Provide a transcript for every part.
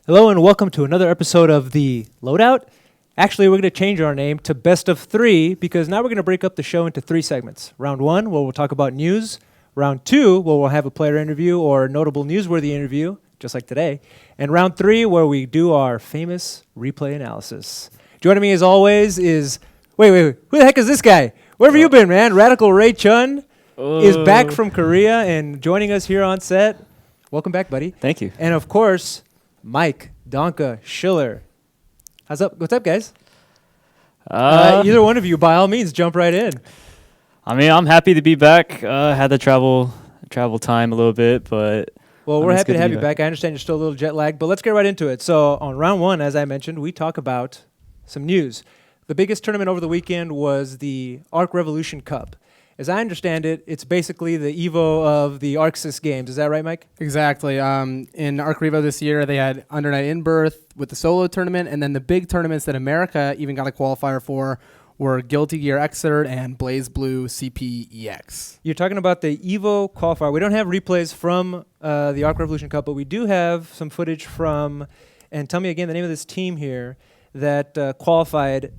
Hello and welcome to another episode of The Loadout. Actually, we're going to change our name to Best of Three because now we're going to break up the show into three segments. Round one, where we'll talk about news. Round two, where we'll have a player interview or notable newsworthy interview, just like today. And round three, where we do our famous replay analysis. Joining me as always is, wait, who the heck is this guy? Where have you been, man? RadicalRay Chun is back from Korea and joining us here on set. Welcome back, buddy. Thank you. And of course, Mike, Danke, Schiller. What's up, guys? Either one of you, by all means, jump right in. I mean, I'm happy to be back. Had to travel time a little bit, but... Well, we're happy to have you back. I understand you're still a little jet lagged, but let's get right into it. So on round one, as I mentioned, we talk about some news. The biggest tournament over the weekend was the ArcRevolution Cup. As I understand it, it's basically the Evo of the ArcSys games. Is that right, Mike? Exactly. In ArcRevo this year, they had Under Night in Birth with the solo tournament, and then the big tournaments that America even got a qualifier for were Guilty Gear Xrd and Blaze Blue CPEX. You're talking about the Evo qualifier. We don't have replays from the ArcRevolution Cup, but we do have some footage from, and tell me again the name of this team here that qualified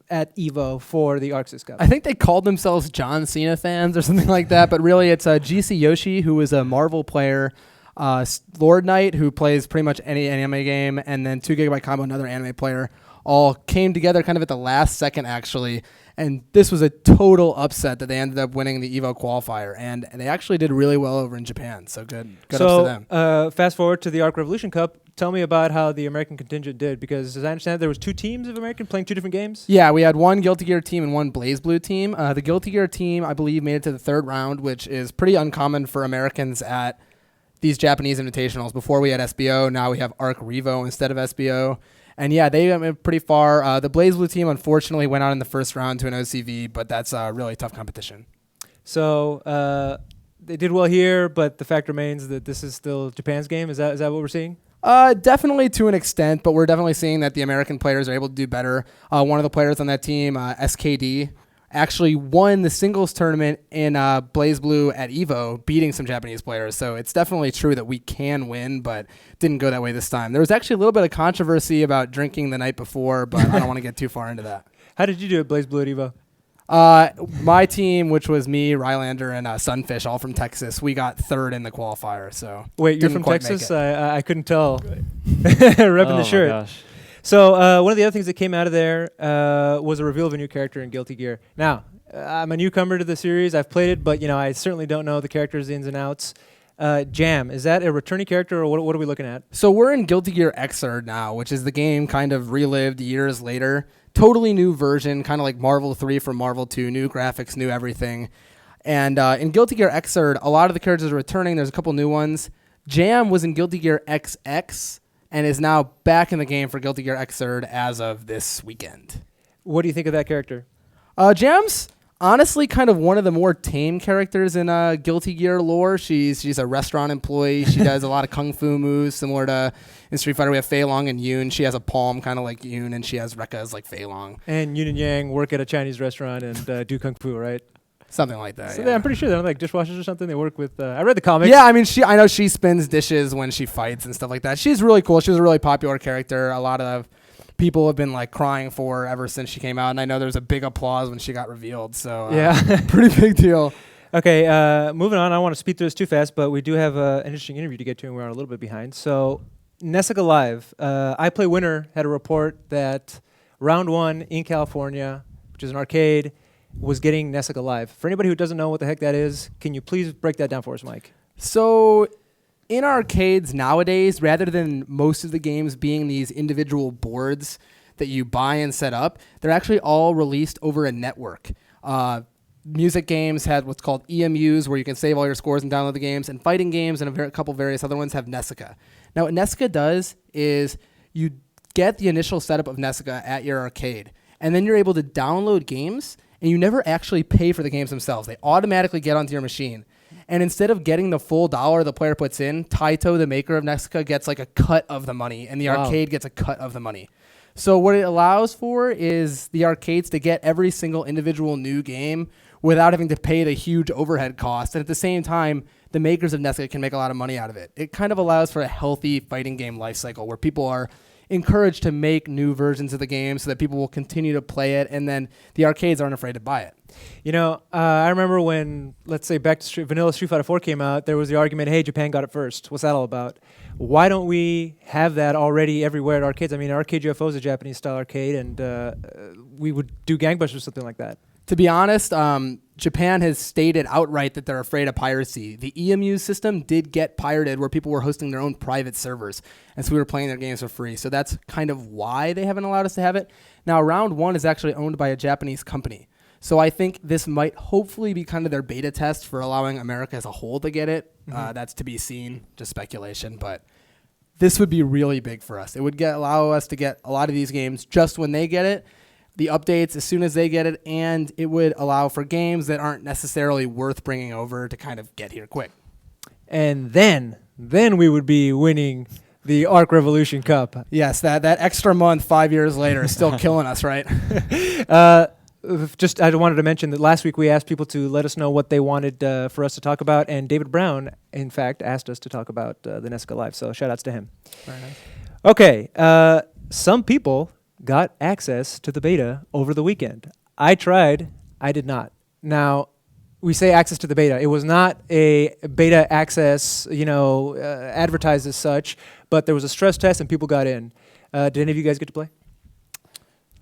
at Evo for the ArcSys Cup. I think they called themselves John Cena fans or something like that, but really it's GC Yoshi, who is a Marvel player, Lord Knight, who plays pretty much any anime game, and then 2 Gigabyte Combo, another anime player, all came together kind of at the last second, actually. And this was a total upset that they ended up winning the Evo qualifier. And they actually did really well over in Japan. So good ups to them. Fast forward to the ArcRevolution Cup. Tell me about how the American contingent did, because as I understand, there was 2 teams of American playing 2 different games? Yeah, we had 1 Guilty Gear team and 1 Blaze Blue team. The Guilty Gear team, I believe, made it to the 3rd round, which is pretty uncommon for Americans at these Japanese invitationals. Before we had SBO, now we have ArcRevo instead of SBO. And yeah, they went pretty far. The Blaze Blue team, unfortunately, went out in the 1st round to an OCV, but that's a really tough competition. So they did well here, but the fact remains that this is still Japan's game. Is that what we're seeing? Definitely to an extent, but we're definitely seeing that the American players are able to do better. One of the players on that team, SKD, actually won the singles tournament in Blaze Blue at Evo, beating some Japanese players. So it's definitely true that we can win, but didn't go that way this time. There was actually a little bit of controversy about drinking the night before, but I don't want to get too far into that. How did you do at Blaze Blue at Evo? My team, which was me, Rylander, and Sunfish, all from Texas, we got 3rd in the qualifier. So wait, you're from Texas? I couldn't tell. Repping the shirt. My gosh. So one of the other things that came out of there was a reveal of a new character in Guilty Gear. Now, I'm a newcomer to the series. I've played it, but I certainly don't know the characters' ins and outs. Jam, is that a returning character, or what are we looking at? So we're in Guilty Gear Xrd now, which is the game kind of relived years later. Totally new version, kind of like Marvel 3 from Marvel 2, new graphics, new everything. And in Guilty Gear Xrd, a lot of the characters are returning. There's a couple new ones. Jam was in Guilty Gear XX and is now back in the game for Guilty Gear Xrd as of this weekend. What do you think of that character? Jam's honestly kind of one of the more tame characters in Guilty Gear lore. She's a restaurant employee. She does a lot of kung fu moves, similar to in Street Fighter we have Fei Long and Yoon. She has a palm kind of like Yoon, and she has Rekka's like Fei Long. And Yoon and Yang work at a Chinese restaurant and do kung fu, right? Something like that. So yeah. I'm pretty sure they're like dishwashers or something. They work with. I read the comics. Yeah, I mean, I know she spins dishes when she fights and stuff like that. She's really cool. She was a really popular character. A lot of people have been like crying for her ever since she came out, and I know there's a big applause when she got revealed. So yeah, pretty big deal. Okay, moving on. I don't want to speed through this too fast, but we do have an interesting interview to get to, and we're a little bit behind. So, Nessica Live. I Play Winner had a report that round 1 in California, which is an arcade, was getting Nessica Live. For anybody who doesn't know what the heck that is, can you please break that down for us, Mike? So, in arcades nowadays, rather than most of the games being these individual boards that you buy and set up, they're actually all released over a network. Music games had what's called EMUs, where you can save all your scores and download the games, and fighting games and a couple various other ones have Nessica. Now, what Nessica does is you get the initial setup of Nessica at your arcade, and then you're able to download games, and you never actually pay for the games themselves. They automatically get onto your machine. And instead of getting the full dollar the player puts in, Taito, the maker of Nessica, gets like a cut of the money, and the arcade gets a cut of the money. So what it allows for is the arcades to get every single individual new game without having to pay the huge overhead costs. And at the same time, the makers of Nesca can make a lot of money out of it. It kind of allows for a healthy fighting game life cycle where people are encouraged to make new versions of the game so that people will continue to play it, and then the arcades aren't afraid to buy it. I remember when, let's say, back to Vanilla Street Fighter 4 came out, there was the argument, hey, Japan got it first. What's that all about? Why don't we have that already everywhere at arcades? I mean, Arcade UFO is a Japanese-style arcade, and we would do gangbusters or something like that. To be honest, Japan has stated outright that they're afraid of piracy. The EMU system did get pirated where people were hosting their own private servers, and so we were playing their games for free. So that's kind of why they haven't allowed us to have it. Now, Round 1 is actually owned by a Japanese company. So I think this might hopefully be kind of their beta test for allowing America as a whole to get it. That's to be seen, just speculation. But this would be really big for us. It would allow us to get a lot of these games just when they get it, the updates as soon as they get it, and it would allow for games that aren't necessarily worth bringing over to kind of get here quick. And then we would be winning the ArcRevolution Cup. Yes, that extra month 5 years later is still killing us, right? I wanted to mention that last week we asked people to let us know what they wanted for us to talk about, and David Brown, in fact, asked us to talk about the Nesca Live, so shout-outs to him. Very nice. Okay, some people got access to the beta over the weekend. I tried. I did not. Now, we say access to the beta. It was not a beta access, advertised as such, but there was a stress test and people got in. Did any of you guys get to play?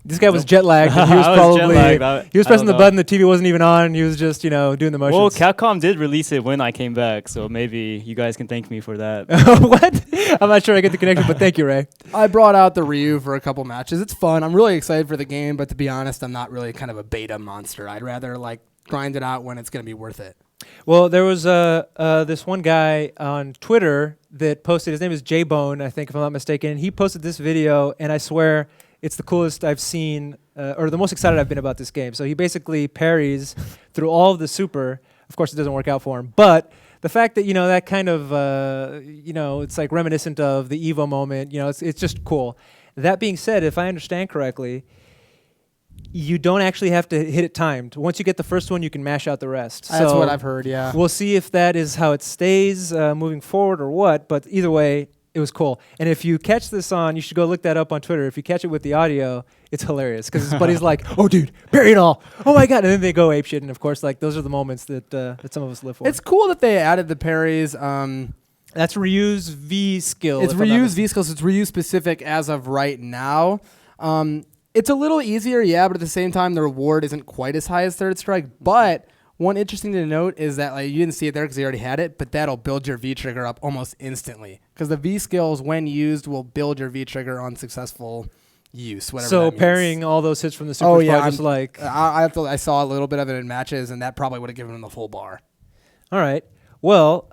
This guy was jet lagged. And he was he was pressing the button. The TV wasn't even on. He was just, doing the motions. Well, Capcom did release it when I came back, so maybe you guys can thank me for that. What? I'm not sure I get the connection, but thank you, Ray. I brought out the Ryu for a couple matches. It's fun. I'm really excited for the game, but to be honest, I'm not really kind of a beta monster. I'd rather grind it out when it's going to be worth it. Well, there was this one guy on Twitter that posted. His name is J-Bone, I think, if I'm not mistaken. And he posted this video, and I swear it's the coolest I've seen, or the most excited I've been about this game. So he basically parries through all of the super. Of course, it doesn't work out for him. But the fact that, that kind of, it's like reminiscent of the Evo moment, it's just cool. That being said, if I understand correctly, you don't actually have to hit it timed. Once you get the first one, you can mash out the rest. That's what I've heard, yeah. We'll see if that is how it stays moving forward or what. But either way, it was cool. And if you catch this on, you should go look that up on Twitter. If you catch it with the audio, it's hilarious because his buddy's like, "Oh, dude, bury it all! Oh my god!" And then they go apeshit. And of course, those are the moments that some of us live for. It's cool that they added the parries. That's Ryu's V skill. It's Ryu's V skills. It's Ryu specific as of right now. It's a little easier, yeah, but at the same time, the reward isn't quite as high as Third Strike. But one interesting to note is that you didn't see it there because you already had it, but that'll build your V trigger up almost instantly because the V skills, when used, will build your V trigger on successful use. Whatever. So parrying all those hits from the super spot, just I saw a little bit of it in matches, and that probably would have given him the full bar. All right. Well,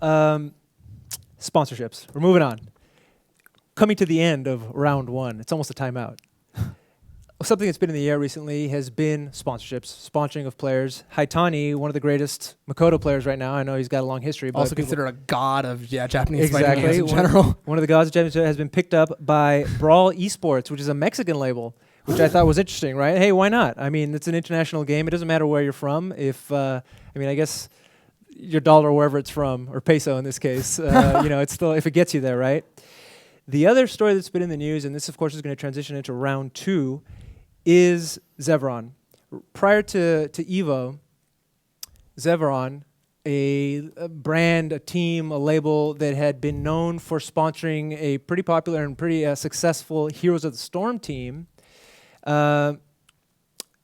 sponsorships. We're moving on. Coming to the end of round one, it's almost a timeout. Something that's been in the air recently has been sponsorships, sponsoring of players. Haitani, one of the greatest Makoto players right now. I know he's got a long history. But also considered a god of Japanese fighting games in general. One of the gods of Japanese has been picked up by Brawl Esports, which is a Mexican label, which I thought was interesting, right? Hey, why not? I mean, it's an international game. It doesn't matter where you're from. I guess your dollar or wherever it's from, or peso in this case, it's still, if it gets you there, right? The other story that's been in the news, and this, of course, is going to transition into round two, is Zeveron. Prior to Evo, Zeveron, a brand, a team, a label that had been known for sponsoring a pretty popular and pretty successful Heroes of the Storm team,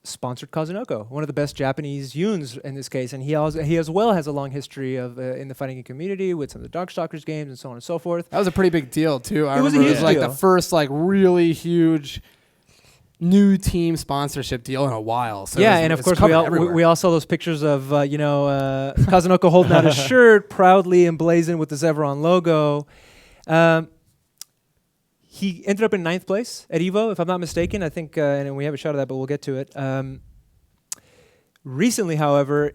sponsored Kazunoko, one of the best Japanese yuns in this case, and he as well has a long history of in the fighting community with some of the Darkstalkers games and so on and so forth. That was a pretty big deal too. It was a huge deal. The first really huge new team sponsorship deal in a while. So and of course we all saw those pictures of Kazunoko holding out his shirt, proudly emblazoned with the Zeveron logo. He ended up in 9th place at Evo, if I'm not mistaken. I think, and we have a shot of that, but we'll get to it. Recently, however,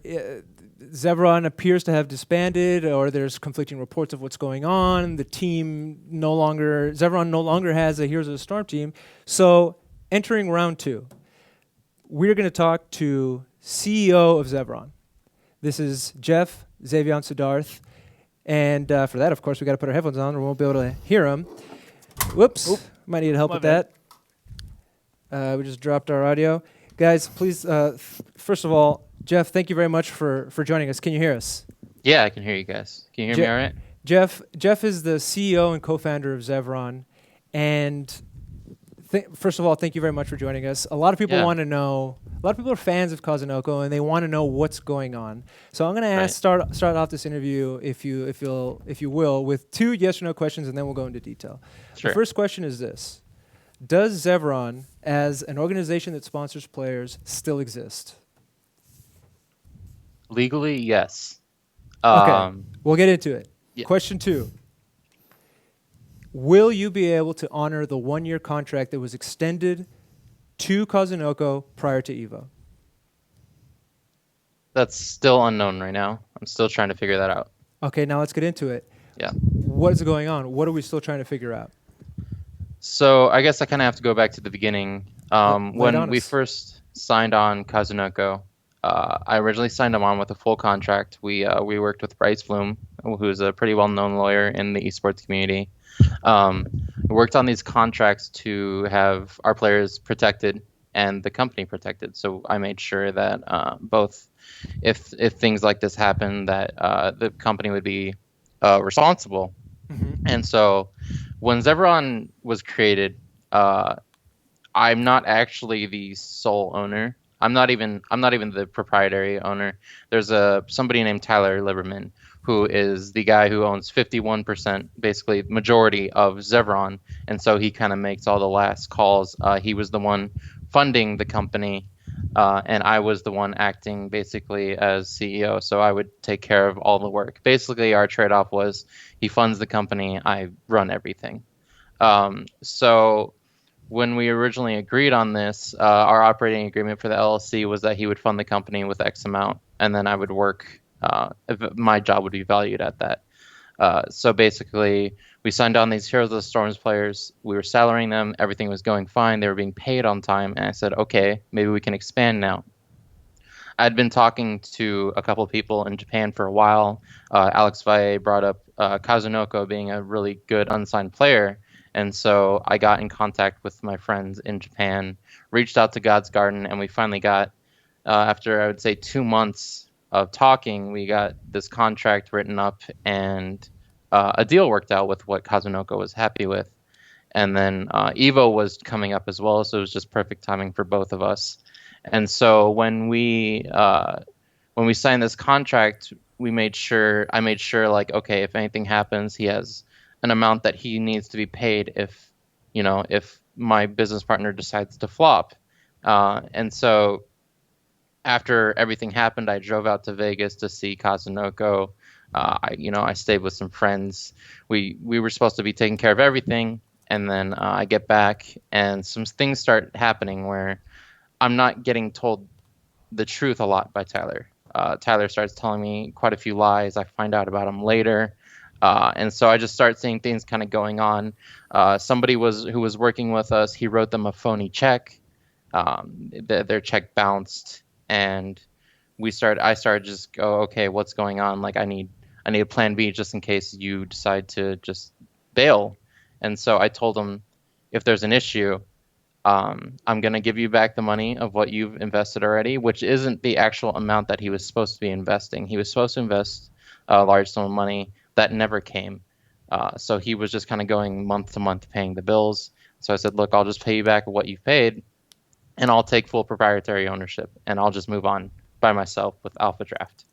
Zeveron appears to have disbanded, or there's conflicting reports of what's going on. The team Zeveron no longer has a Heroes of the Storm team. So, entering round two, we're going to talk to CEO of Zeveron. This is Jeff Xavier Suddarth. And for that, of course, we got to put our headphones on or we won't be able to hear him. Whoops. Might need help My with bad. that. We just dropped our audio. Guys, please, first of all, Jeff, thank you very much for joining us. Can you hear us? Yeah, I can hear you guys. Can you hear me all right? Jeff is the CEO and co-founder of Zeveron. And first of all, thank you very much for joining us. A lot of people want to know, a lot of people are fans of Kazunoko and they want to know what's going on. So I'm going to ask, start off this interview, if you will, with 2 yes or no questions, and then we'll go into detail. Sure. The first question is this: does Zeveron, as an organization that sponsors players, still exist? Legally, yes. Okay, we'll get into it. Yeah. Question 2. Will you be able to honor the 1-year contract that was extended to Kazunoko prior to EVO? That's still unknown right now. I'm still trying to figure that out. Okay, now let's get into it. Yeah. What is going on? What are we still trying to figure out? So I guess I kind of have to go back to the beginning. Lay it on When we us. first signed on Kazunoko, I originally signed him on with a full contract. We worked with Bryce Bloom, who's a pretty well-known lawyer in the esports community. We worked on these contracts to have our players protected and the company protected. So I made sure that both, if things like this happen, that the company would be responsible. Mm-hmm. And so when Zeveron was created, I'm not actually the sole owner. I'm not even the proprietary owner. There's somebody named Tyler Liberman, who is the guy who owns 51%, basically majority of Zeveron, and so he kind of makes all the last calls. He was the one funding the company, and I was the one acting basically as CEO, so I would take care of all the work. Basically, our trade-off was he funds the company, I run everything. So when we originally agreed on this, our operating agreement for the LLC was that he would fund the company with X amount, and then I would work. If my job would be valued at that. So basically, we signed on these Heroes of the Storms players. We were salarying them. Everything was going fine. They were being paid on time. And I said, okay, maybe we can expand now. I'd been talking to a couple of people in Japan for a while. Alex Valle brought up Kazunoko being a really good unsigned player. And so I got in contact with my friends in Japan, reached out to God's Garden, and we finally got, after I would say 2 months of talking, we got this contract written up, and a deal worked out with what Kazunoko was happy with. And then Evo was coming up as well, so it was just perfect timing for both of us. And so when we signed this contract, I made sure, like, okay, if anything happens, he has an amount that he needs to be paid if my business partner decides to flop. And so after everything happened, I drove out to Vegas to see Kazunoko. I stayed with some friends. We were supposed to be taking care of everything, and then I get back, and some things start happening where I'm not getting told the truth a lot by Tyler. Tyler starts telling me quite a few lies. I find out about him later. And so I just start seeing things kind of going on. Somebody who was working with us, he wrote them a phony check. Their check bounced. And I started just go, okay, what's going on? Like, I need a plan B just in case you decide to just bail. And so I told him, if there's an issue, I'm going to give you back the money of what you've invested already, which isn't the actual amount that he was supposed to be investing. He was supposed to invest a large sum of money that never came. So he was just kind of going month to month paying the bills. So I said, look, I'll just pay you back what you've paid, and I'll take full proprietary ownership, and I'll just move on by myself with Alpha Draft.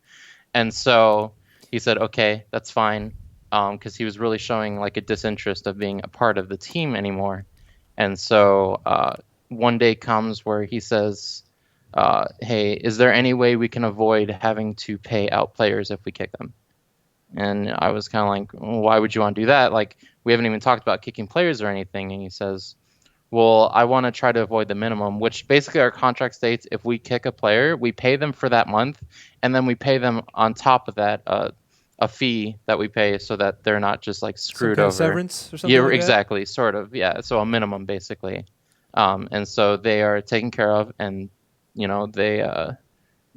And so he said, okay, that's fine, because he was really showing like a disinterest of being a part of the team anymore. And so one day comes where he says, hey, is there any way we can avoid having to pay out players if we kick them? And I was kind of like, well, why would you want to do that? Like, we haven't even talked about kicking players or anything. And he says, well, I want to try to avoid the minimum, which basically our contract states if we kick a player, we pay them for that month, and then we pay them on top of that a fee that we pay so that they're not just like screwed over. Severance or something Yeah, like exactly, sort of. Yeah, so a minimum basically. And so they are taken care of, and they're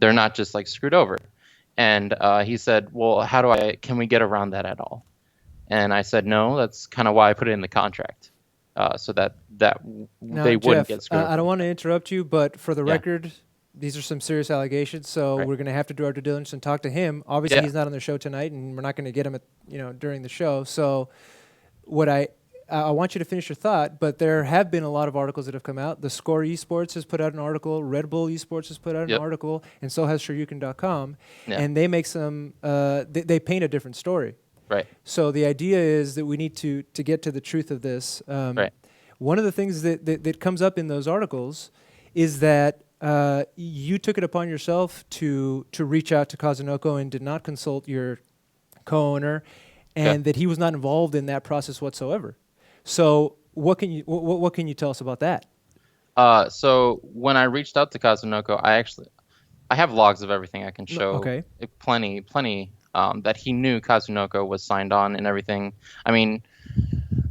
not just like screwed over. And he said, well, can we get around that at all? And I said, no, that's kind of why I put it in the contract, so that Now, they wouldn't Jeff, get screwed. I don't want to interrupt you, but for the Yeah. record, these are some serious allegations, so Right. we're going to have to do our due diligence and talk to him. Obviously, Yeah. he's not on the show tonight, and we're not going to get him during the show. So, what I want you to finish your thought, but there have been a lot of articles that have come out. The Score Esports has put out an article. Red Bull Esports has put out an Yep. article, and so has Shoryuken.com. Yeah. And they make some. They paint a different story. Right. So the idea is that we need to get to the truth of this. Right. One of the things that comes up in those articles is that you took it upon yourself to reach out to Kazunoko and did not consult your co-owner, and that he was not involved in that process whatsoever. So what can you tell us about that? So when I reached out to Kazunoko, I have logs of everything I can show. Okay. Plenty. That he knew Kazunoko was signed on and everything. I mean,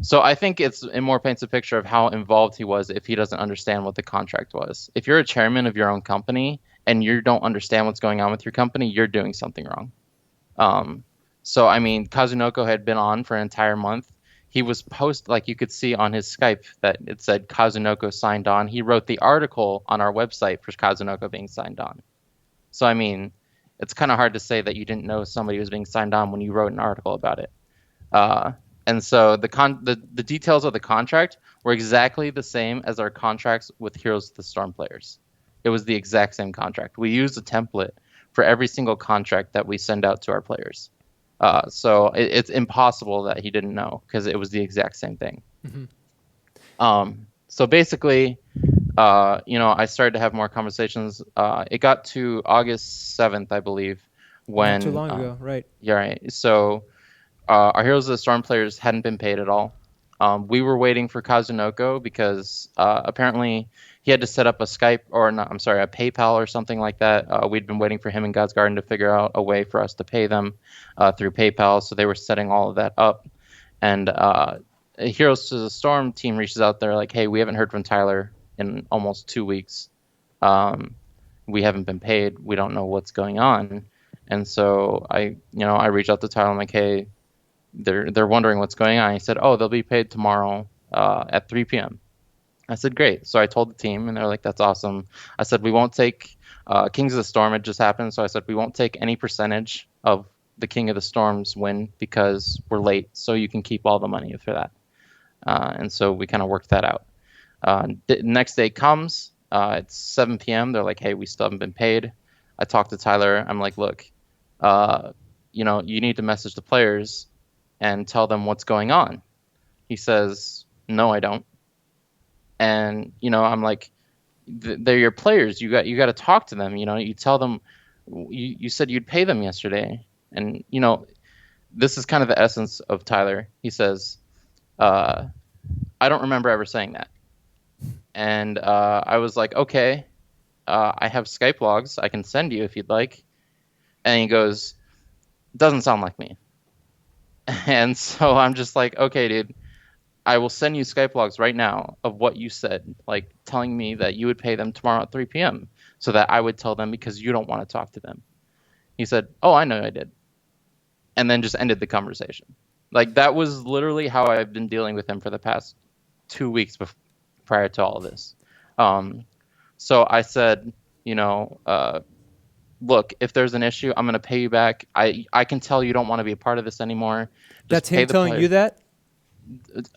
so I think it more paints a picture of how involved he was if he doesn't understand what the contract was. If you're a chairman of your own company and you don't understand what's going on with your company, you're doing something wrong. So I mean, Kazunoko had been on for an entire month. He was like you could see on his Skype that it said Kazunoko signed on. He wrote the article on our website for Kazunoko being signed on. So I mean, it's kind of hard to say that you didn't know somebody was being signed on when you wrote an article about it. And so the details of the contract were exactly the same as our contracts with Heroes of the Storm players. It was the exact same contract. We used a template for every single contract that we send out to our players. So it's impossible that he didn't know because it was the exact same thing. Mm-hmm. So basically, I started to have more conversations. It got to August 7th, I believe, when Not too long ago, right? Yeah, right. So our Heroes of the Storm players hadn't been paid at all. We were waiting for Kazunoko because apparently he had to set up a PayPal or something like that. We'd been waiting for him and God's Garden to figure out a way for us to pay them through PayPal. So they were setting all of that up. And Heroes of the Storm team reaches out. They're like, hey, we haven't heard from Tyler in almost 2 weeks. We haven't been paid. We don't know what's going on. And so I reached out to Tyler. I'm like, hey, they're wondering what's going on. He said, oh, they'll be paid tomorrow at 3 p.m. I said, great. So I told the team, and they're like, that's awesome. I said, we won't take Kings of the Storm. It just happened. So I said, we won't take any percentage of the King of the Storm's win because we're late. So you can keep all the money for that. And so we kind of worked that out. The next day comes. It's 7 p.m. They're like, hey, we still haven't been paid. I talked to Tyler. I'm like, look, you need to message the players and tell them what's going on. He says, no, I don't. And, I'm like, they're your players. You got to talk to them. You tell them, you said you'd pay them yesterday. And, this is kind of the essence of Tyler. He says, I don't remember ever saying that. And I was like, okay, I have Skype logs. I can send you if you'd like. And he goes, doesn't sound like me. And so I'm just like, okay, dude, I will send you Skype logs right now of what you said, like telling me that you would pay them tomorrow at 3 p.m. so that I would tell them because you don't want to talk to them. He said, oh, I know I did. And then just ended the conversation. Like that was literally how I've been dealing with him for the past 2 weeks prior to all of this. So I said, look, if there's an issue, I'm going to pay you back. I can tell you don't want to be a part of this anymore. That's him telling you that?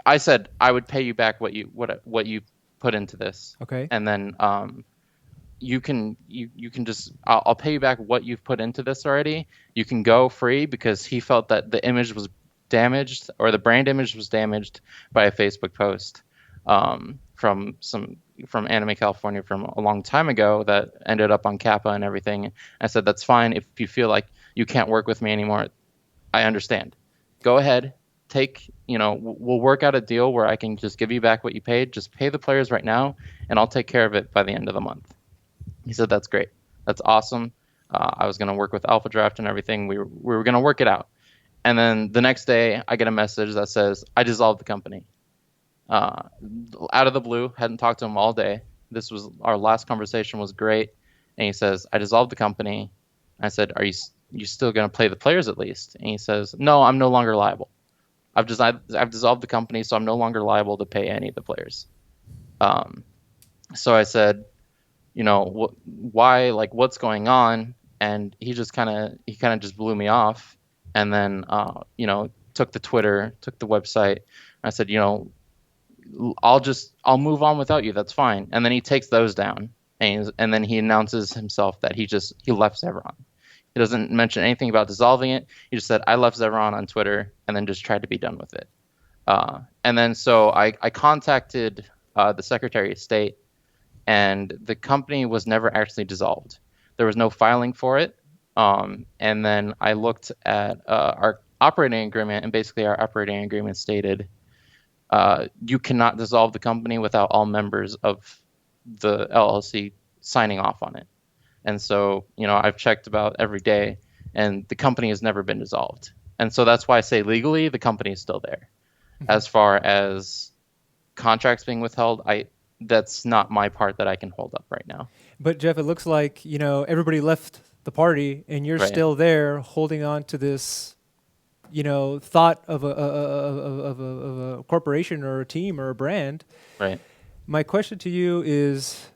I said I would pay you back what you put into this. Okay. And then you can just I'll pay you back what you've put into this already. You can go free because he felt that the image was damaged or the brand image was damaged by a Facebook post from Anime California from a long time ago that ended up on Kappa and everything. I said that's fine if you feel like you can't work with me anymore. I understand. Go ahead. We'll work out a deal where I can just give you back what you paid. Just pay the players right now, and I'll take care of it by the end of the month. He said, that's great. That's awesome. I was going to work with Alpha Draft and everything. We were going to work it out. And then the next day, I get a message that says, I dissolved the company. Out of the blue, hadn't talked to him all day. Our last conversation was great. And he says, I dissolved the company. I said, you still gonna pay the players at least? And he says, no, I'm no longer liable. I've dissolved the company, so I'm no longer liable to pay any of the players. So I said, why? Like, what's going on? And he kind of just blew me off, and then took the Twitter, took the website. I said, I'll move on without you. That's fine. And then he takes those down, and then he announces himself that he left Zeveron. He doesn't mention anything about dissolving it. He just said, I left Zeveron on Twitter, and then just tried to be done with it. And then so I contacted the Secretary of State, and the company was never actually dissolved. There was no filing for it. And then I looked at our operating agreement, and basically our operating agreement stated you cannot dissolve the company without all members of the LLC signing off on it. And so, I've checked about every day, and the company has never been dissolved. And so that's why I say legally the company is still there. As far as contracts being withheld, that's not my part that I can hold up right now. But Jeff, it looks like everybody left the party, and you're Right. still there, holding on to this, thought of a corporation or a team or a brand. Right. My question to you is,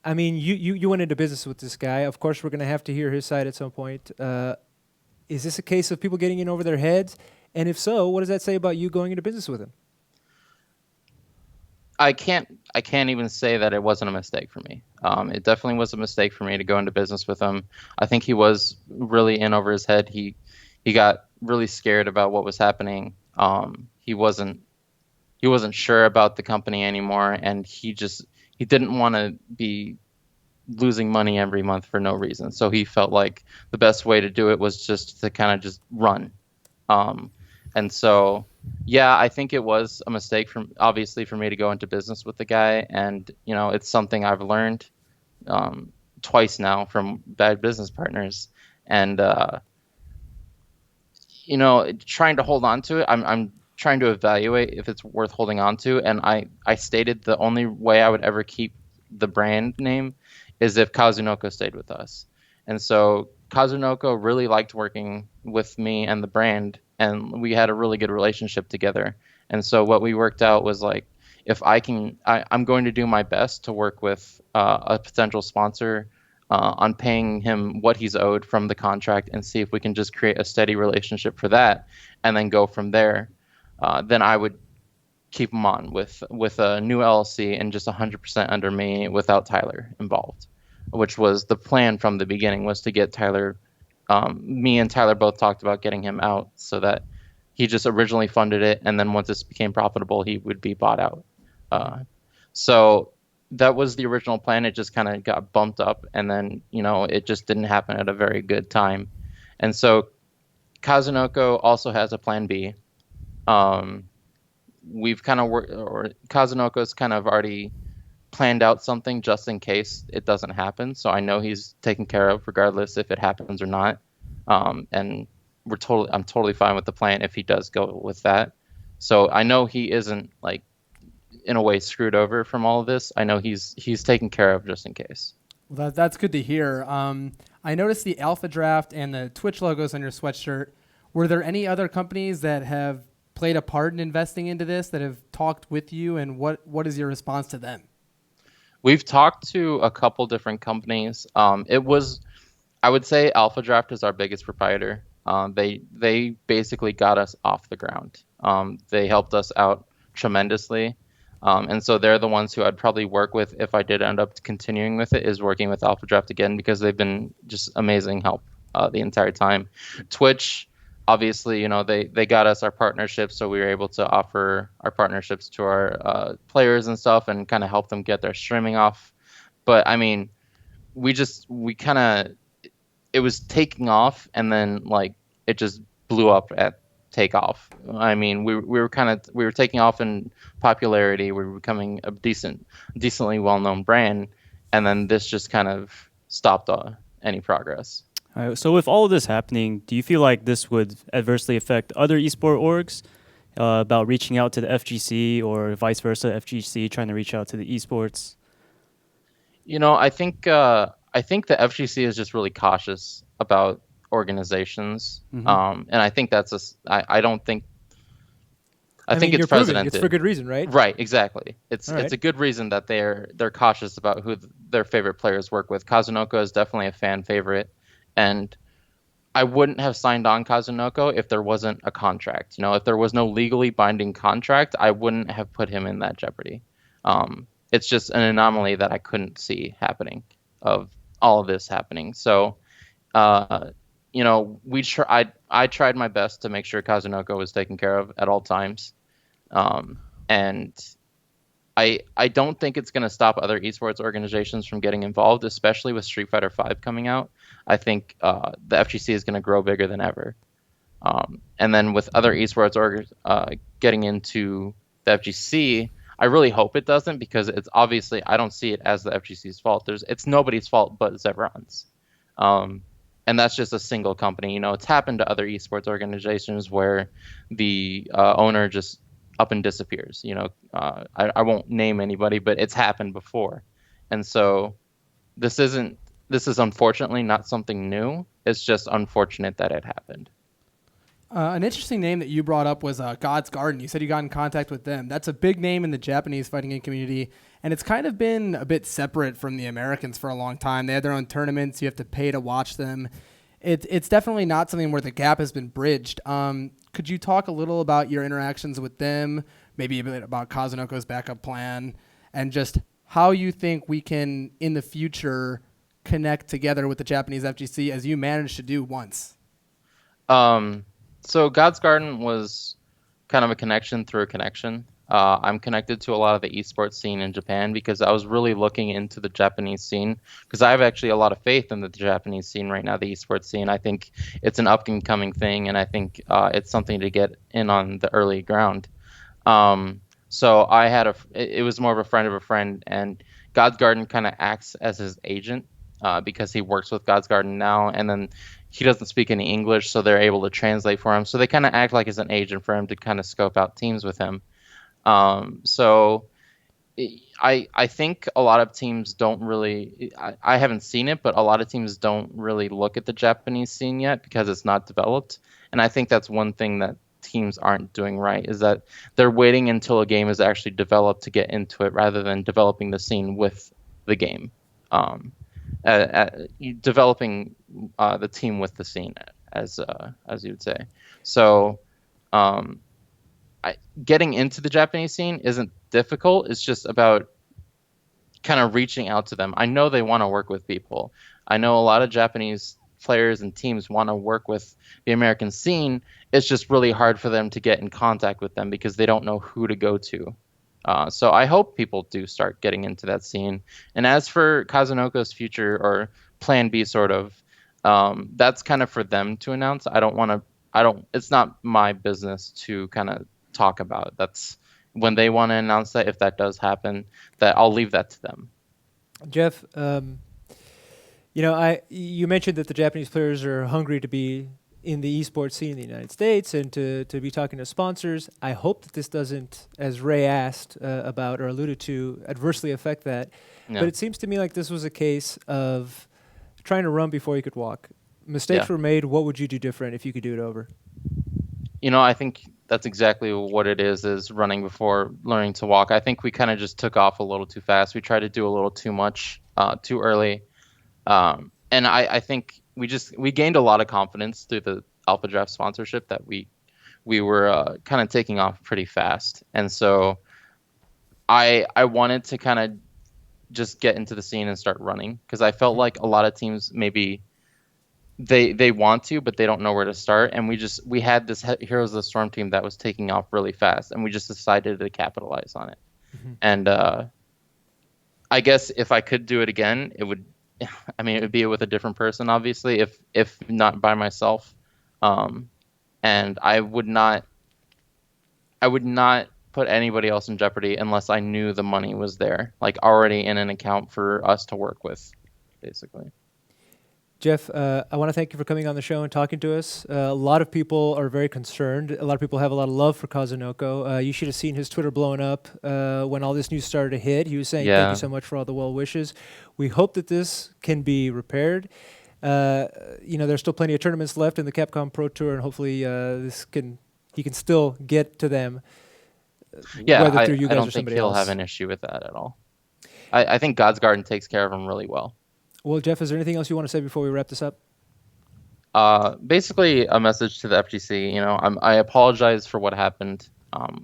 I mean, you went into business with this guy. Of course, we're going to have to hear his side at some point. Is this a case of people getting in over their heads? And if so, what does that say about you going into business with him? I can't even say that it wasn't a mistake for me. It definitely was a mistake for me to go into business with him. I think he was really in over his head. He got really scared about what was happening. He wasn't sure about the company anymore, and he didn't want to be losing money every month for no reason. So he felt like the best way to do it was just to kind of just run. And so, yeah, I think it was a mistake obviously for me to go into business with the guy. And, it's something I've learned twice now from bad business partners. And, trying to hold on to it, I'm trying to evaluate if it's worth holding on to. And I stated the only way I would ever keep the brand name is if Kazunoko stayed with us. And so Kazunoko really liked working with me and the brand, and we had a really good relationship together. And so what we worked out was like, if I'm going to do my best to work with a potential sponsor on paying him what he's owed from the contract, and see if we can just create a steady relationship for that, and then go from there. Then I would keep him on with a new LLC and just 100% under me without Tyler involved, which was the plan from the beginning, was to get Tyler. Me and Tyler both talked about getting him out so that he just originally funded it, and then once this became profitable, he would be bought out. So that was the original plan. It just kind of got bumped up, and then it just didn't happen at a very good time. And so Kazunoko also has a plan B. We've kind of worked, or Kazunoko's kind of already planned out something just in case it doesn't happen. So I know he's taken care of regardless if it happens or not. And I'm totally fine with the plan if he does go with that. So I know he isn't like in a way screwed over from all of this. I know he's taken care of just in case. Well, that's good to hear. I noticed the Alpha Draft and the Twitch logos on your sweatshirt. Were there any other companies that have played a part in investing into this, that have talked with you, and what is your response to them? We've talked to a couple different companies. I would say Alpha Draft is our biggest proprietor. They basically got us off the ground. They helped us out tremendously. And so they're the ones who I'd probably work with if I did end up continuing with it, is working with Alpha Draft again, because they've been just amazing help the entire time. Twitch, obviously, they got us our partnerships, so we were able to offer our partnerships to our players and stuff, and kind of help them get their streaming off. But I mean, it was taking off, and then like it just blew up at takeoff. I mean, we were taking off in popularity. We were becoming a decently well-known brand, and then this just kind of stopped any progress. All right, so with all of this happening, do you feel like this would adversely affect other esport orgs about reaching out to the FGC, or vice versa, FGC trying to reach out to the esports? I think the FGC is just really cautious about organizations, and I think I don't think. I think mean, it's you're proving precedented. it's for good reason, right? Right, exactly. It's All right. it's a good reason that they're cautious about who their favorite players work with. Kazunoko is definitely a fan favorite, and I wouldn't have signed on Kazunoko if there wasn't a contract. If there was no legally binding contract, I wouldn't have put him in that jeopardy. It's just an anomaly that I couldn't see happening, of all of this happening. So, I tried my best to make sure Kazunoko was taken care of at all times. And I don't think it's going to stop other esports organizations from getting involved, especially with Street Fighter V coming out. I think the FGC is going to grow bigger than ever. And then with other esports getting into the FGC, I really hope it doesn't, because it's obviously, I don't see it as the FGC's fault. It's nobody's fault but Zeveron's. And that's just a single company. It's happened to other esports organizations where the owner just up and disappears. I won't name anybody, but it's happened before. And so this is unfortunately not something new. It's just unfortunate that it happened. An interesting name that you brought up was God's Garden. You said you got in contact with them. That's a big name in the Japanese fighting game community, and it's kind of been a bit separate from the Americans for a long time. They have their own tournaments. You have to pay to watch them. It's definitely not something where the gap has been bridged. Could you talk a little about your interactions with them, maybe a bit about Kazunoko's backup plan, and just how you think we can, in the future, connect together with the Japanese FGC as you managed to do once? So God's Garden was kind of a connection through a connection. I'm connected to a lot of the esports scene in Japan because I was really looking into the Japanese scene, because I have actually a lot of faith in the Japanese scene right now, the esports scene. I think it's an up and coming thing, and I think it's something to get in on the early ground. So I had it was more of a friend of a friend, and God's Garden kind of acts as his agent because he works with God's Garden now, and then he doesn't speak any English, so they're able to translate for him. So they kind of act like as an agent for him to kind of scope out teams with him. So I think a lot of teams don't really, I haven't seen it, but a lot of teams don't really look at the Japanese scene yet because it's not developed. And I think that's one thing that teams aren't doing right, is that they're waiting until a game is actually developed to get into it rather than developing the scene with the game. Developing the team with the scene, as you would say. So getting into the Japanese scene isn't difficult. It's just about kind of reaching out to them. I know they want to work with people. I know a lot of Japanese players and teams want to work with the American scene. It's just really hard for them to get in contact with them because they don't know who to go to. So I hope people do start getting into that scene. And as for Kazunoko's future, or plan B sort of, that's kind of for them to announce. It's not my business to kind of talk about. That's when they want to announce that, if that does happen, that I'll leave that to them. Jeff, you mentioned that the Japanese players are hungry to be in the esports scene in the United States and to be talking to sponsors. I hope that this doesn't, as Ray asked about or alluded to, adversely affect that. Yeah. But it seems to me like this was a case of trying to run before you could walk. Mistakes were made. What would you do different if you could do it over? I think that's exactly what it is running before learning to walk. I think we kind of just took off a little too fast. We tried to do a little too much too early. And I think we gained a lot of confidence through the Alpha Draft sponsorship that we were kind of taking off pretty fast. And so I wanted to kind of just get into the scene and start running, because I felt like a lot of teams maybe they want to, but they don't know where to start. And we had this Heroes of the Storm team that was taking off really fast, and we just decided to capitalize on it. Mm-hmm. And I guess if I could do it again, it would be with a different person, obviously, if not by myself. And I would not put anybody else in jeopardy unless I knew the money was there, like already in an account for us to work with, basically. Jeff, I want to thank you for coming on the show and talking to us. A lot of people are very concerned. A lot of people have a lot of love for Kazunoko. You should have seen his Twitter blowing up when all this news started to hit. He was saying, thank you so much for all the well wishes. We hope that this can be repaired. There's still plenty of tournaments left in the Capcom Pro Tour, and hopefully he can still get to them. Yeah, whether through you I guys don't or think somebody he'll else. have an issue with that at all. I think God's Garden takes care of him really well. Well, Jeff, is there anything else you want to say before we wrap this up? Basically, a message to the FGC. I apologize for what happened.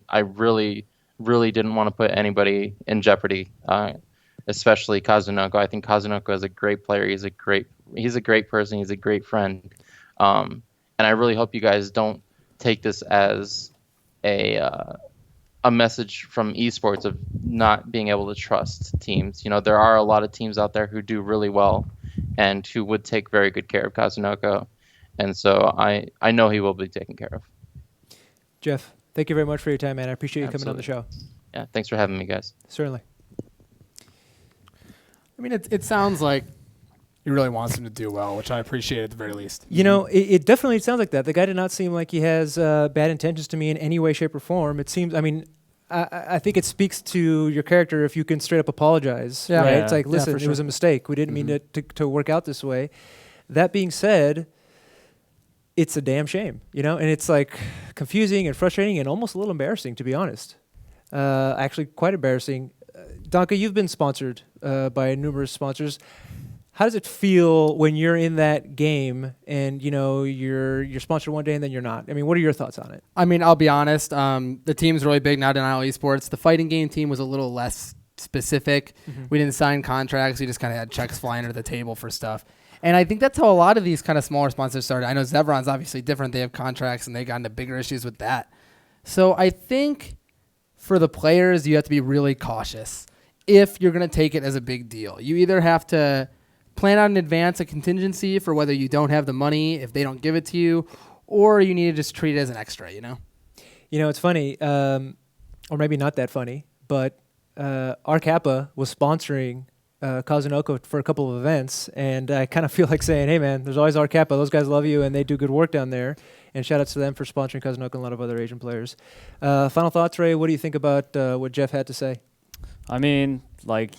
I really, really didn't want to put anybody in jeopardy, especially Kazunoko. I think Kazunoko is a great player. He's a great person. He's a great friend. And I really hope you guys don't take this as a message from esports of not being able to trust teams. There are a lot of teams out there who do really well and who would take very good care of Kazunoko. And so I know he will be taken care of. Jeff, thank you very much for your time, man. I appreciate you coming on the show. Yeah, thanks for having me, guys. Certainly. I mean, it sounds like he really wants him to do well, which I appreciate at the very least. It definitely sounds like that. The guy did not seem like he has bad intentions to me in any way, shape, or form. It seems, I think it speaks to your character if you can straight up apologize. Yeah. Right? Yeah. It's like, listen, for it sure. was a mistake. We didn't mean it to work out this way. That being said, it's a damn shame, and it's like confusing and frustrating and almost a little embarrassing, to be honest. Actually, quite embarrassing. Danke, you've been sponsored by numerous sponsors. How does it feel when you're in that game and you're sponsored one day and then you're not? I mean, what are your thoughts on it? I mean, I'll be honest. The team's really big now, Denial Esports. The fighting game team was a little less specific. We didn't sign contracts. We just kind of had checks flying under the table for stuff. And I think that's how a lot of these kind of smaller sponsors started. I know Zeveron's obviously different. They have contracts, and they got into bigger issues with that. So I think for the players, you have to be really cautious if you're going to take it as a big deal. You either have to plan out in advance a contingency for whether you don't have the money, if they don't give it to you, or you need to just treat it as an extra, It's funny, or maybe not that funny, but RKappa was sponsoring Kazunoko for a couple of events, and I kind of feel like saying, hey, man, there's always RKappa. Those guys love you, and they do good work down there. And shout-outs to them for sponsoring Kazunoko and a lot of other Asian players. Final thoughts, Ray? What do you think about what Jeff had to say? I mean,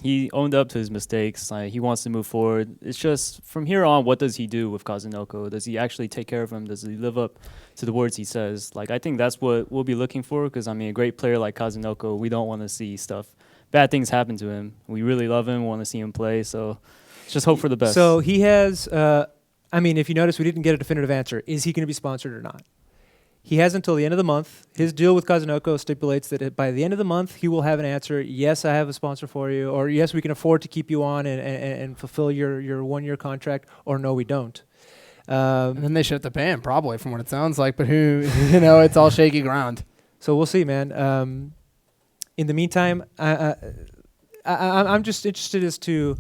he owned up to his mistakes. He wants to move forward. It's just from here on, what does he do with Kazunoko? Does he actually take care of him? Does he live up to the words he says? I think that's what we'll be looking for because, a great player like Kazunoko, we don't want to see bad things happen to him. We really love him, want to see him play, so just hope for the best. So he has, if you notice, we didn't get a definitive answer. Is he going to be sponsored or not? He has until the end of the month. His deal with Kazunoko stipulates that by the end of the month, he will have an answer. Yes, I have a sponsor for you. Or yes, we can afford to keep you on and fulfill your one-year contract. Or no, we don't. And then they should have to pay him, probably, from what it sounds like. But it's all shaky ground. So we'll see, man. In the meantime, I'm just interested as to,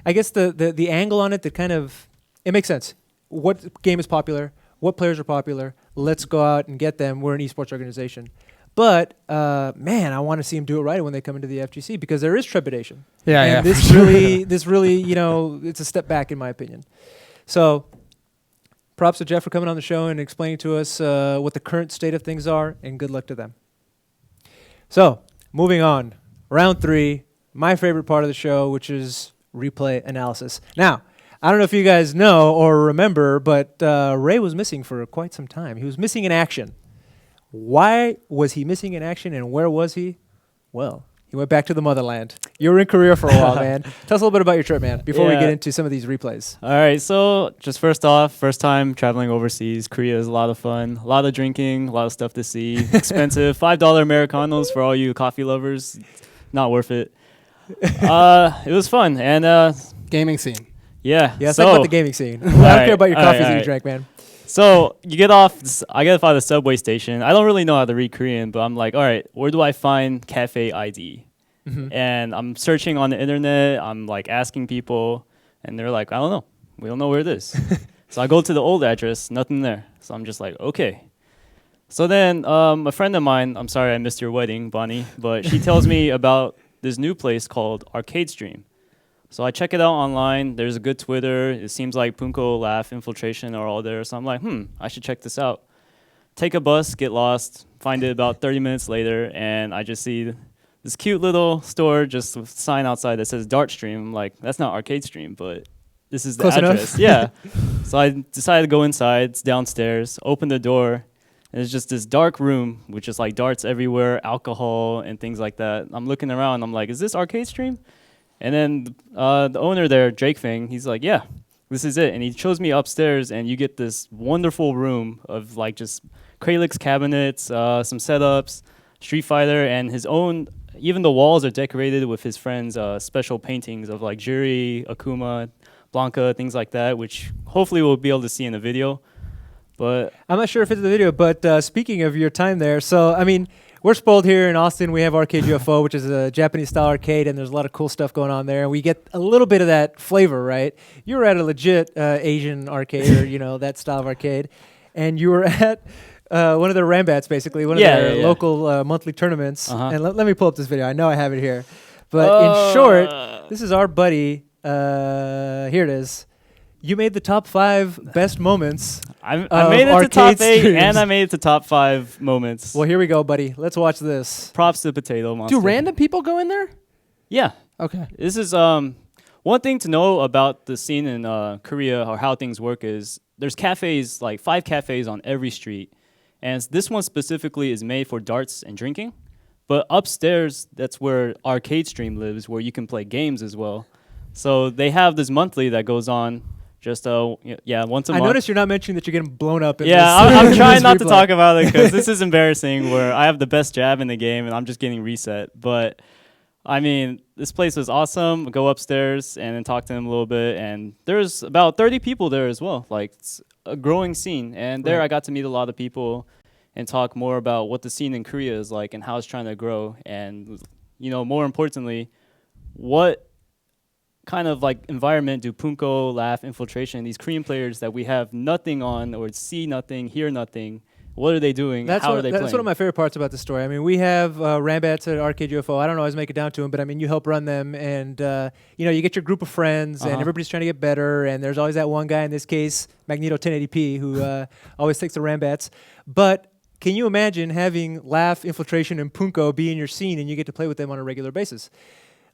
I guess, the angle on it that kind of, it makes sense. What game is popular? What players are popular? Let's go out and get them. We're an esports organization. But, man, I want to see them do it right when they come into the FGC because there is trepidation. And this really, it's a step back in my opinion. So props to Jeff for coming on the show and explaining to us what the current state of things are, and good luck to them. So moving on, round 3, my favorite part of the show, which is replay analysis. Now, I don't know if you guys know or remember, but Ray was missing for quite some time. He was missing in action. Why was he missing in action, and where was he? Well, he went back to the motherland. You were in Korea for a while, man. Tell us a little bit about your trip, man, before we get into some of these replays. All right, so just first off, first time traveling overseas. Korea is a lot of fun, a lot of drinking, a lot of stuff to see. Expensive, $5 Americanos for all you coffee lovers. Not worth it. It was fun, and Gaming scene. yeah. Yeah, so, talk about the gaming scene. I don't care about your coffees that you drank, man. So you get off, I get off at the subway station. I don't really know how to read Korean, but I'm like, all right, where do I find cafe ID? And I'm searching on the internet. I'm asking people, and they're like, I don't know. We don't know where it is. So I go to the old address, nothing there. So I'm just like, okay. So then a friend of mine, I'm sorry I missed your wedding, Bonnie, but she tells me about this new place called Arcade Stream. So I check it out online. There's a good Twitter. It seems like Punko, Laugh, Infiltration are all there. So I'm like, I should check this out. Take a bus, get lost, find it about 30 minutes later, and I just see this cute little store, just with a sign outside that says Dart Stream. I'm like, that's not Arcade Stream, but this is the Close enough? address. Yeah. So I decided to go inside. It's downstairs. Open the door. And it's just this dark room with just like darts everywhere, alcohol and things like that. I'm looking around. I'm like, is this arcade stream? And then the owner there, Drake Fang, he's like, yeah, this is it. And he shows me upstairs, and you get this wonderful room of like just Kralix cabinets, some setups, Street Fighter, and his own. Even the walls are decorated with his friends' special paintings of like Juri, Akuma, Blanca, things like that, which hopefully we'll be able to see in the video. But I'm not sure if it's in the video, but speaking of your time there, so I mean, we're spoiled here in Austin. We have Arcade UFO, which is a Japanese-style arcade, and there's a lot of cool stuff going on there. And we get a little bit of that flavor, right? You were at a legit Asian arcade, or that style of arcade, and you were at one of their Rambats, basically, one of their local monthly tournaments. And let me pull up this video. I know I have it here, but in short, this is our buddy. Here it is. You made the top 5 best moments. I made it to top 8, streams. and I made it to top 5 moments. Well, here we go, buddy. Let's watch this. Props to Potato Monster. Do random people go in there? Yeah. Okay. This is one thing to know about the scene in Korea, or how things work, is there's cafes, like 5 cafes on every street. And this one specifically is made for darts and drinking. But upstairs, that's where Arcade Stream lives, where you can play games as well. So they have this monthly that goes on just once a month. I noticed you're not mentioning that you're getting blown up. I'm trying not to talk about it because this is embarrassing, where I have the best jab in the game and I'm just getting reset. But I mean, this place was awesome. Go upstairs and then talk to them a little bit. And there's about 30 people there as well. Like, it's a growing scene. And there I got to meet a lot of people and talk more about what the scene in Korea is like and how it's trying to grow. And, more importantly, what kind of like environment do Punko, Laugh, Infiltration, these Korean players that we have nothing on, or see nothing, hear nothing, what are they doing? How are they playing? That's one of my favorite parts about the story. I mean, we have Rambats at Arcade UFO. I don't always make it down to them, but I mean, you help run them, and you get your group of friends, and everybody's trying to get better. And there's always that one guy, in this case, Magneto 1080p, who always takes the Rambats. But can you imagine having Laugh, Infiltration, and Punko be in your scene, and you get to play with them on a regular basis?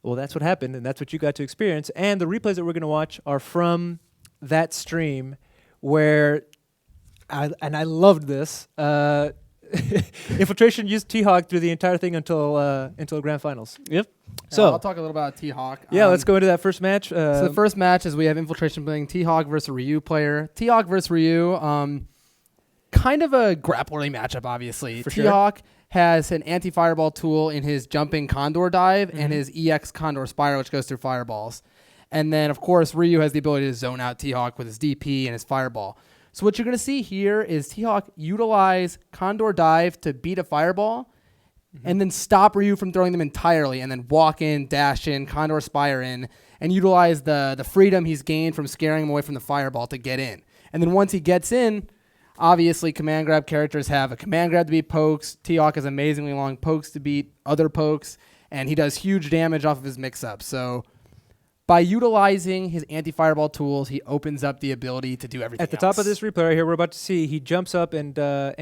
Well, that's what happened, and that's what you got to experience. And the replays that we're going to watch are from that stream, where, I loved this. Infiltration used T-Hawk through the entire thing until grand finals. Yep. So I'll talk a little about T-Hawk. Yeah, let's go into that first match. So the first match is we have Infiltration playing T-Hawk versus a Ryu player. T-Hawk versus Ryu, kind of a grappling matchup, obviously. For sure. T-Hawk has an anti-fireball tool in his jumping Condor dive and his EX Condor Spiral, which goes through fireballs. And then, of course, Ryu has the ability to zone out T-Hawk with his DP and his fireball. So what you're going to see here is T-Hawk utilize Condor dive to beat a fireball and then stop Ryu from throwing them entirely, and then walk in, dash in, Condor Spire in, and utilize the freedom he's gained from scaring him away from the fireball to get in. And then once he gets in, obviously, command grab characters have a command grab to beat pokes. T-Hawk has amazingly long pokes to beat other pokes, and he does huge damage off of his mix-up. So by utilizing his anti-fireball tools, he opens up the ability to do everything At the top of this replay right here, we're about to see, he jumps up and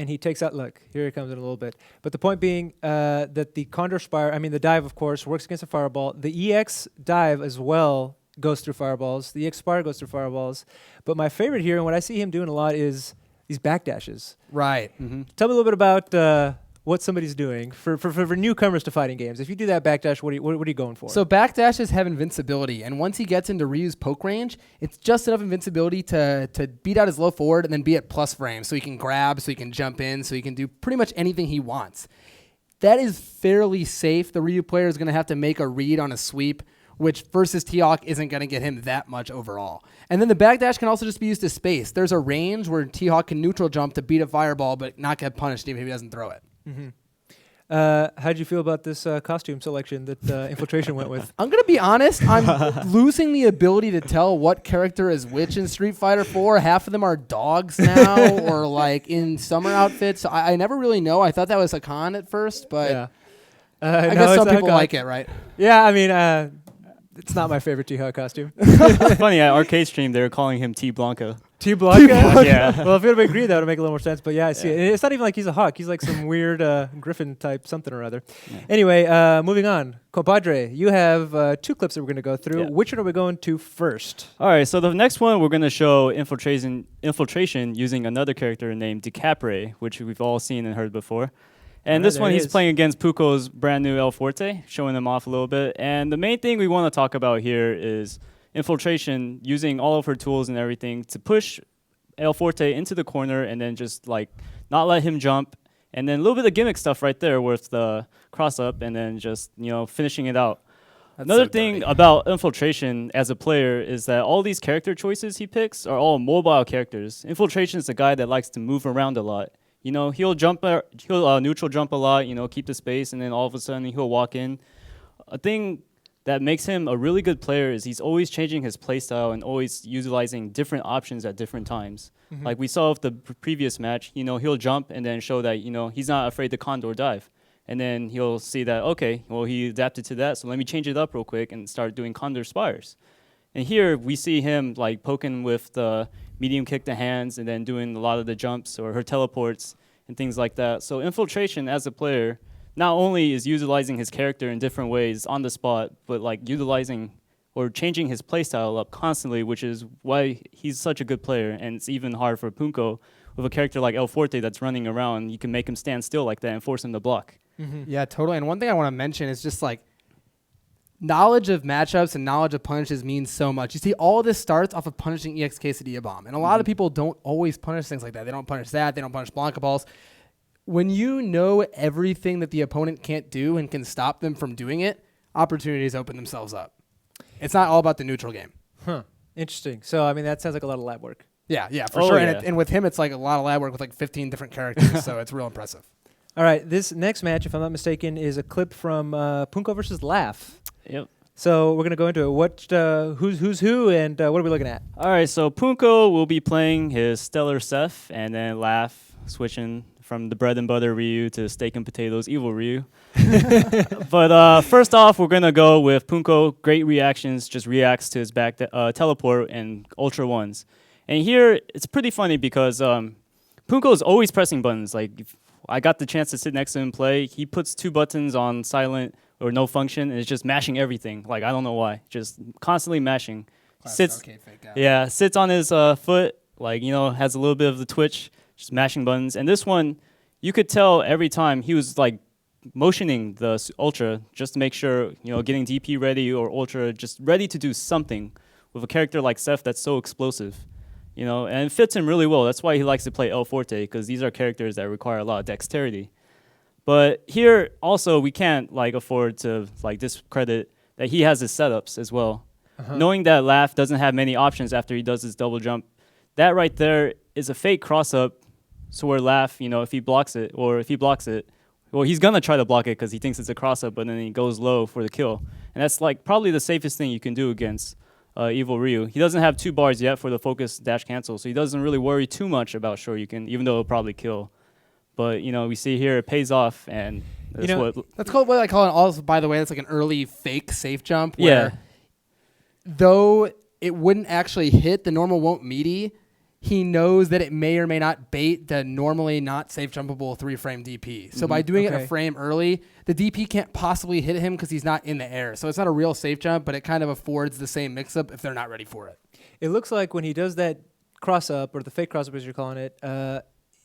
he takes out, look, here he comes in a little bit. But the point being that the Condor Spire, the dive, of course, works against a fireball. The EX dive as well goes through fireballs. The EX Spire goes through fireballs. But my favorite here, and what I see him doing a lot, is these backdashes. Right. Mm-hmm. Tell me a little bit about what somebody's doing for newcomers to fighting games. If you do that backdash, what are you going for? So backdashes have invincibility, and once he gets into Ryu's poke range, it's just enough invincibility to beat out his low forward and then be at plus frame, so he can grab, so he can jump in, so he can do pretty much anything he wants. That is fairly safe. The Ryu player is going to have to make a read on a sweep, which versus T-Hawk isn't going to get him that much overall. And then the backdash can also just be used as space. There's a range where T-Hawk can neutral jump to beat a fireball, but not get punished even if he doesn't throw it. Mm-hmm. How'd you feel about this costume selection that Infiltration went with? I'm going to be honest. I'm losing the ability to tell what character is which in Street Fighter 4. Half of them are dogs now or like in summer outfits. So I never really know. I thought that was Hakan at first, but yeah. I guess some people like it, right? Yeah, it's not my favorite T-Hawk costume. It's funny, at Arcade Stream, they were calling him T. Blanca. T Blanca? Yeah. Well, if it would be green, that would make a little more sense. But yeah, I see it. It's not even like he's a hawk. He's like some weird griffin type something or other. Yeah. Anyway, moving on. Compadre, you have 2 clips that we're going to go through. Yeah. Which one are we going to first? All right, so the next one we're going to show infiltration using another character named DiCapre, which we've all seen and heard before. And this there one he he's is. playing against Puko's brand new El Forte, showing them off a little bit. And the main thing we want to talk about here is infiltration using all of her tools and everything to push El Forte into the corner and then just like not let him jump. And then a little bit of gimmick stuff right there with the cross up and then just, finishing it out. Another thing about infiltration as a player is that all these character choices he picks are all mobile characters. Infiltration is a guy that likes to move around a lot. He'll neutral jump a lot, keep the space, and then all of a sudden he'll walk in. A thing that makes him a really good player is he's always changing his playstyle and always utilizing different options at different times. Mm-hmm. Like we saw with the previous match, he'll jump and then show that, he's not afraid to condor dive. And then he'll see that, okay, well, he adapted to that, so let me change it up real quick and start doing condor spires. And here we see him like poking with the medium kick to hands and then doing a lot of the jumps or her teleports and things like that. So infiltration as a player not only is utilizing his character in different ways on the spot, but like utilizing or changing his playstyle up constantly, which is why he's such a good player. And it's even hard for Punko with a character like El Forte that's running around. You can make him stand still like that and force him to block. Mm-hmm. Yeah, totally. And one thing I want to mention is just like knowledge of matchups and knowledge of punishes means so much. You see, all this starts off of punishing EX Quesadilla Bomb. And a lot of people don't always punish things like that. They don't punish that. They don't punish Blanca Balls. When you know everything that the opponent can't do and can stop them from doing it, opportunities open themselves up. It's not all about the neutral game. Huh. Interesting. So, I mean, that sounds like a lot of lab work. Yeah, for Oh, sure. yeah. And with him, it's like a lot of lab work with like 15 different characters. So it's real impressive. All right. This next match, if I'm not mistaken, is a clip from Punko versus Laugh. Yep. So we're going to go into it. What, who's who, and what are we looking at? All right, so Punko will be playing his Stellar Seth and then Laugh switching from the bread and butter Ryu to steak and potatoes evil Ryu. But first off, we're going to go with Punko. Great reactions, just reacts to his back teleport and Ultra Ones. And here, it's pretty funny because Punko is always pressing buttons. Like, if I got the chance to sit next to him play. He puts 2 buttons on silent or no function and is just mashing everything. Like, I don't know why. Just constantly mashing. Sits on his foot, like, has a little bit of the twitch, just mashing buttons. And this one, you could tell every time he was like motioning the Ultra just to make sure, getting DP ready or Ultra just ready to do something with a character like Seth that's so explosive. And it fits him really well. That's why he likes to play El Forte, because these are characters that require a lot of dexterity. But here also we can't afford to discredit that he has his setups as well. Knowing that Laugh doesn't have many options after he does his double jump, that right there is a fake cross up. So where Laugh, if he blocks it, well, he's gonna try to block it because he thinks it's a cross up, but then he goes low for the kill, and that's probably the safest thing you can do against Evil Ryu. He doesn't have 2 bars yet for the focus dash cancel, so he doesn't really worry too much about Shoryuken, even though it'll probably kill. But we see here it pays off, and That's called what I call it. Also, by the way, that's like an early fake safe jump. Yeah. Where though it wouldn't actually hit, the normal won't meaty. He knows that it may or may not bait the normally not safe jumpable 3-frame DP. So by doing it a frame early, the DP can't possibly hit him because he's not in the air. So it's not a real safe jump, but it kind of affords the same mix-up if they're not ready for it. It looks like when he does that cross-up, or the fake cross-up as you're calling it,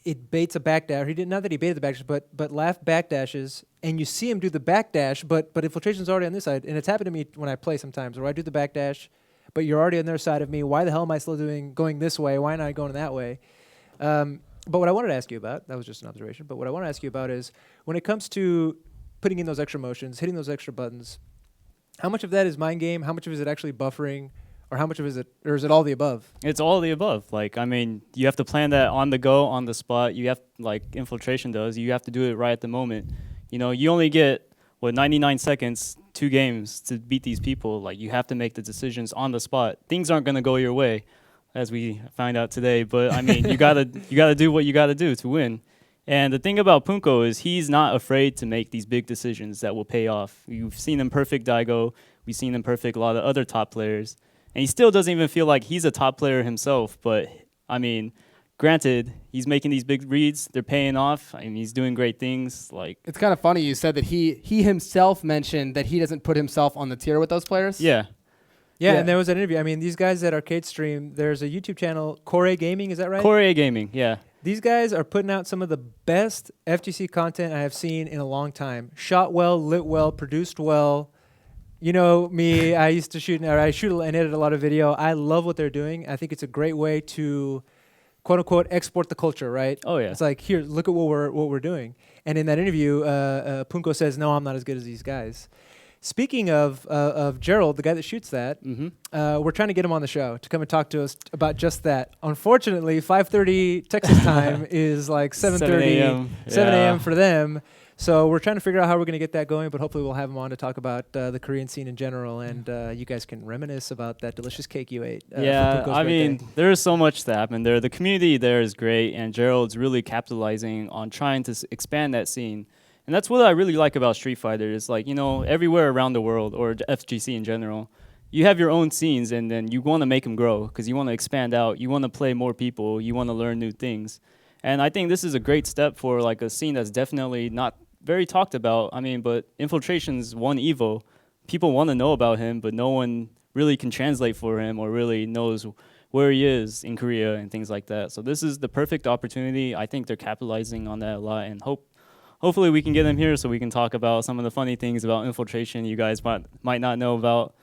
it baits a backdash. Not that he baited the backdash, but Laugh backdashes, and you see him do the backdash, but Infiltration's already on this side. And it's happened to me when I play sometimes, where I do the backdash, but you're already on their side of me. Why the hell am I still going this way? Why not going that way? But what I wanted to ask you about, that was just an observation, but what I want to ask you about is, when it comes to putting in those extra motions, hitting those extra buttons, how much of that is mind game? How much of it is actually buffering? Or how much of it is it all the above? It's all the above. You have to plan that on the go, on the spot. You have, Infiltration does, you have to do it right at the moment. You only get, 99 seconds, 2 games to beat these people. You have to make the decisions on the spot. Things aren't going to go your way, as we find out today. But, you gotta do what you got to do to win. And the thing about Punko is he's not afraid to make these big decisions that will pay off. You've seen him perfect Daigo. We've seen him perfect a lot of other top players. And he still doesn't even feel like he's a top player himself, but I mean, granted, he's making these big reads. They're paying off. I mean, he's doing great things. Like, It's kind of funny you said that he himself mentioned that he doesn't put himself on the tier with those players. yeah. Yeah, Yeah. and there was an interview. I mean, these guys at Arcade Stream, there's a YouTube channel, Core Gaming, is that right? Korea Gaming, yeah. These guys are putting out some of the best FGC content I have seen in a long time. Shot well, lit well, produced well. You know me, I used to shoot and edit a lot of video. I love what they're doing. I think it's a great way to quote unquote export the culture, right? Oh, yeah. It's like, here, look at what we're doing. And in that interview, Punko says, no, I'm not as good as these guys. Speaking of Gerald, the guy that shoots that, we're trying to get him on the show to come and talk to us about just that. Unfortunately, 5:30 Texas time is like 7:30, 7 a.m. for them. So we're trying to figure out how we're going to get that going, but hopefully we'll have him on to talk about the Korean scene in general, and you guys can reminisce about that delicious cake you ate. For Yeah, Punko's I mean, birthday. there's so much that happened there. The community there is great, and Gerald's really capitalizing on trying to expand that scene. And that's what I really like about Street Fighter is, like, you know, everywhere around the world, or the FGC in general, you have your own scenes, and then you want to make them grow because you want to expand out. You want to play more people. You want to learn new things. And I think this is a great step for like a scene that's definitely not very talked about. I mean, but Infiltration's one Evo. People want to know about him, but no one really can translate for him or really knows where he is in Korea and things like that. So this is the perfect opportunity. I think they're capitalizing on that a lot, and hopefully we can get him here so we can talk about some of the funny things about Infiltration you guys might not know about.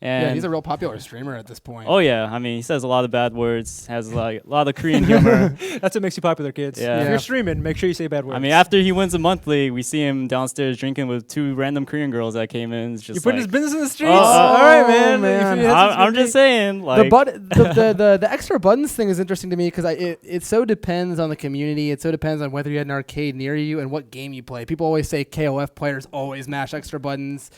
And Yeah, he's a real popular streamer at this point. oh yeah, I mean, he says a lot of bad words, has like a lot of Korean humor. That's what makes you popular, kids. Yeah. If Yeah. you're streaming, make sure you say bad words. I mean, after he wins a monthly, we see him downstairs drinking with two random Korean girls that came in. It's just you're putting his like, business in the streets. Oh, All right, man. man. If you- that's I'm just saying, like, The extra buttons thing is interesting to me because it so depends on the community. It so depends on whether you had an arcade near you and what game you play. People always say KOF players always mash extra buttons.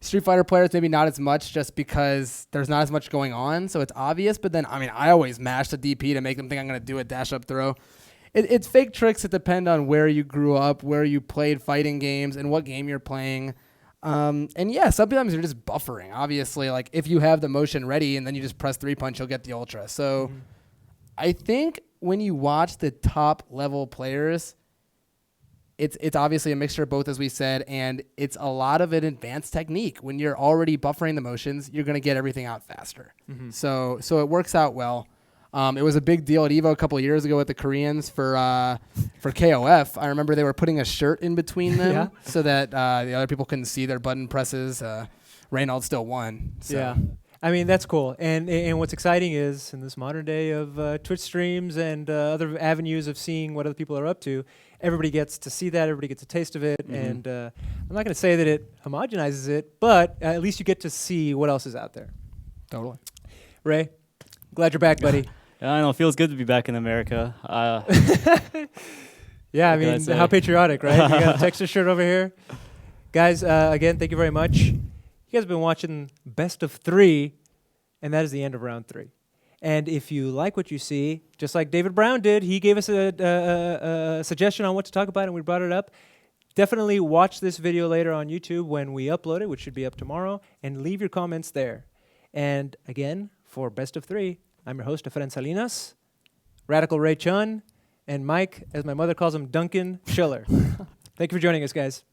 Street Fighter players maybe not as much just because there's not as much going on, so it's obvious. But then, I mean, I always mash the DP to make them think I'm going to do a dash-up throw. It's fake tricks that depend on where you grew up, where you played fighting games, and what game you're playing. And yeah, sometimes you're just buffering. Obviously, like if you have the motion ready and then you just press 3-punch, you'll get the ultra. So I think when you watch the top level players, it's obviously a mixture of both, as we said, and it's a lot of an advanced technique. When you're already buffering the motions, you're going to get everything out faster. So it works out well. It was a big deal at Evo a couple of years ago with the Koreans for KOF. I remember they were putting a shirt in between them so that the other people couldn't see their button presses. Reynolds still won. So. Yeah. I mean, that's cool. And what's exciting is in this modern day of Twitch streams and other avenues of seeing what other people are up to, everybody gets to see that, everybody gets a taste of it. And I'm not going to say that it homogenizes it, but at least you get to see what else is out there. Totally. Ray, glad you're back, buddy. I don't know, it feels good to be back in America. Yeah, I What can I mean, say? how patriotic, right? You got a Texas shirt over here. Guys, again, thank you very much. You guys have been watching Best of 3, and that is the end of round 3. And if you like what you see, just like David Brown did, he gave us a suggestion on what to talk about, and we brought it up. Definitely watch this video later on YouTube when we upload it, which should be up tomorrow, and leave your comments there. And again, for Best of 3, I'm your host, Efren Salinas, RadicalRay Chun, and Mike, as my mother calls him, Duncan Schiller. Thank you for joining us, guys.